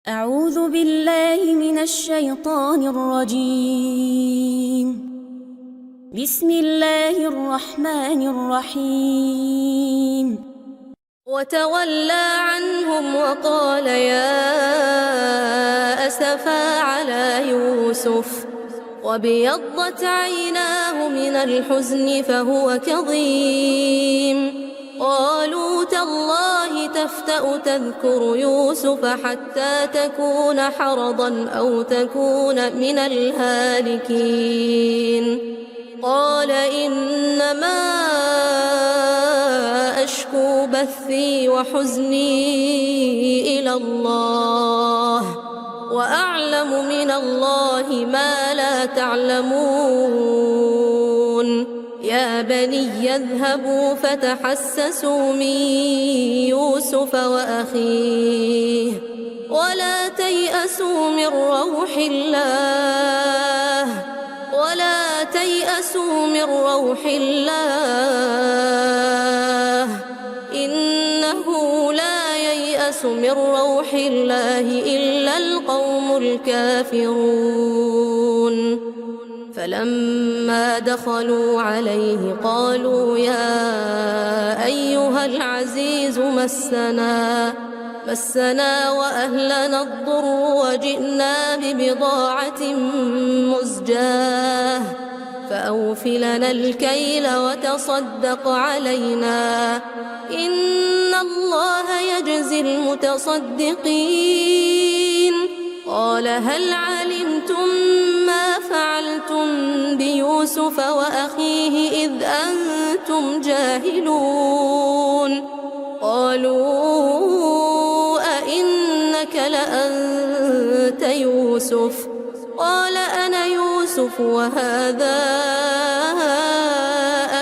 أعوذ بالله من الشيطان الرجيم. بسم الله الرحمن الرحيم. وتولى عنهم وقال يا أسفا على يوسف وابيضت عيناه من الحزن فهو كظيم. قالوا تالله تفتأ تذكر يوسف حتى تكون حرضا أو تكون من الهالكين. قال إنما أشكو بثي وحزني إلى الله وأعلم من الله ما لا تعلمون. يا بني اذهبوا فتحسسوا من يوسف وأخيه ولا تيأسوا من روح الله إنه لا ييأس من روح الله إلا القوم الكافرون. فلما دخلوا عليه قالوا يا أيها العزيز مسنا وأهلنا الضر وجئنا ببضاعة مزجاة فأوف لنا الكيل وتصدق علينا إن الله يجزي المتصدقين. قال هل علمتم ما فعلتم بيوسف وأخيه إذ أنتم جاهلون؟ قالوا أئنك لأنت يوسف؟ قال أنا يوسف وهذا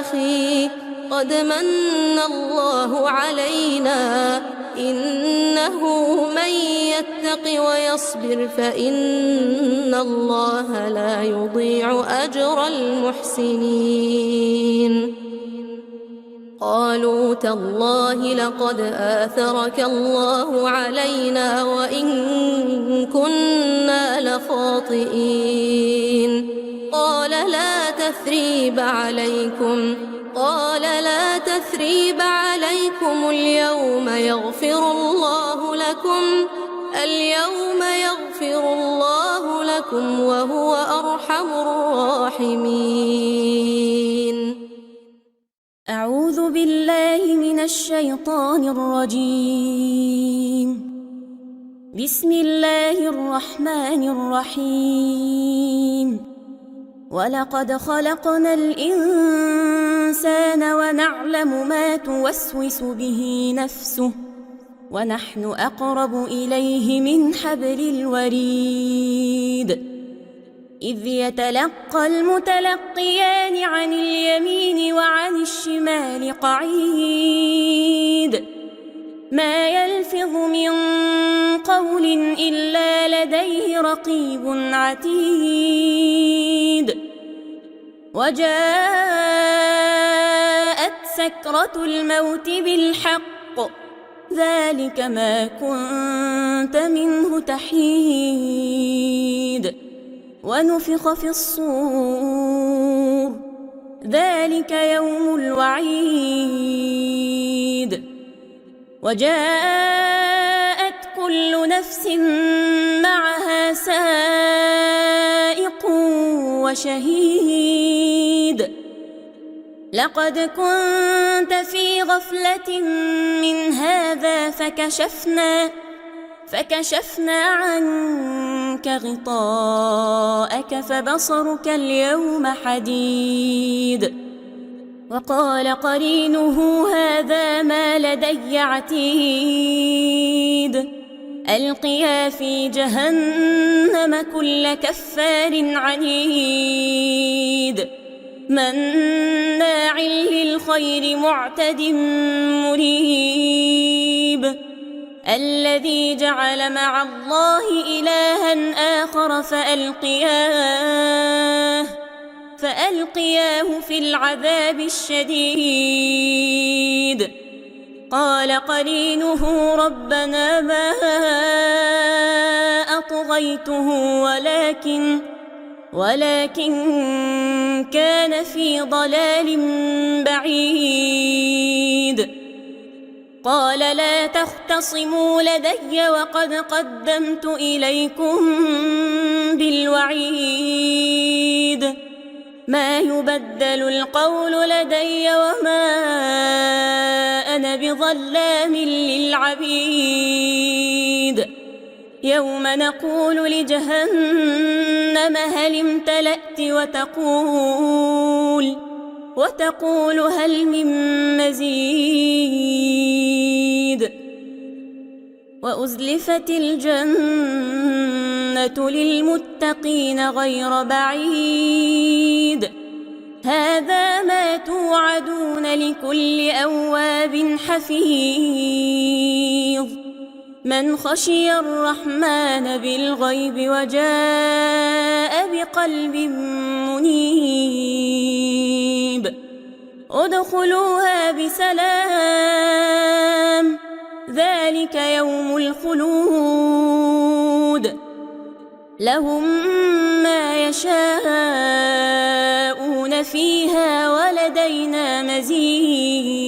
أخي قد من الله علينا إنه من يتق ويصبر فإن الله لا يضيع أجر المحسنين. قالوا تالله لقد آثرك الله علينا وإن كنا لخاطئين. قال لا تثريب عليكم اليوم يغفر الله لكم وهو أرحم الراحمين. أعوذ بالله من الشيطان الرجيم. بسم الله الرحمن الرحيم. ولقد خلقنا الإنسان ونعلم ما توسوس به نفسه ونحن أقرب إليه من حبل الوريد. إذ يتلقى المتلقيان عن اليمين وعن الشمال قعيد. ما يلفظ من قول إلا لديه رقيب عتيد. وجاءت سكرة الموت بالحق ذلك ما كنت منه تحيد. ونفخ في الصور ذلك يوم الوعيد. وجاءت كل نفس معها سائق وشهيد. لقد كنت في غفلة من هذا فكشفنا عنك غطاءك فبصرك اليوم حديد. وقال قرينه هذا ما لدي عتيد. ألقيا في جهنم كل كفار عنيد مناع للخير معتد مريب. الذي جعل مع الله إلها آخر فألقياه في العذاب الشديد. قال قرينه ربنا ما ابتغيته ولكن كان في ضلال بعيد. قال لا تختصموا لدي وقد قدمت إليكم بالوعيد. ما يبدل القول لدي وما أنا بظلام للعبيد. يوم نقول لجهنم هل امتلأت وتقول هل من مزيد. وأزلفت الجنة للمتقين غير بعيد. هذا ما توعدون لكل أواب حفيظ. من خشي الرحمن بالغيب وجاء بقلب منيب. ادخلوها بسلام ذلك يوم الخلود. لهم ما يشاءون فيها ولدينا مزيد.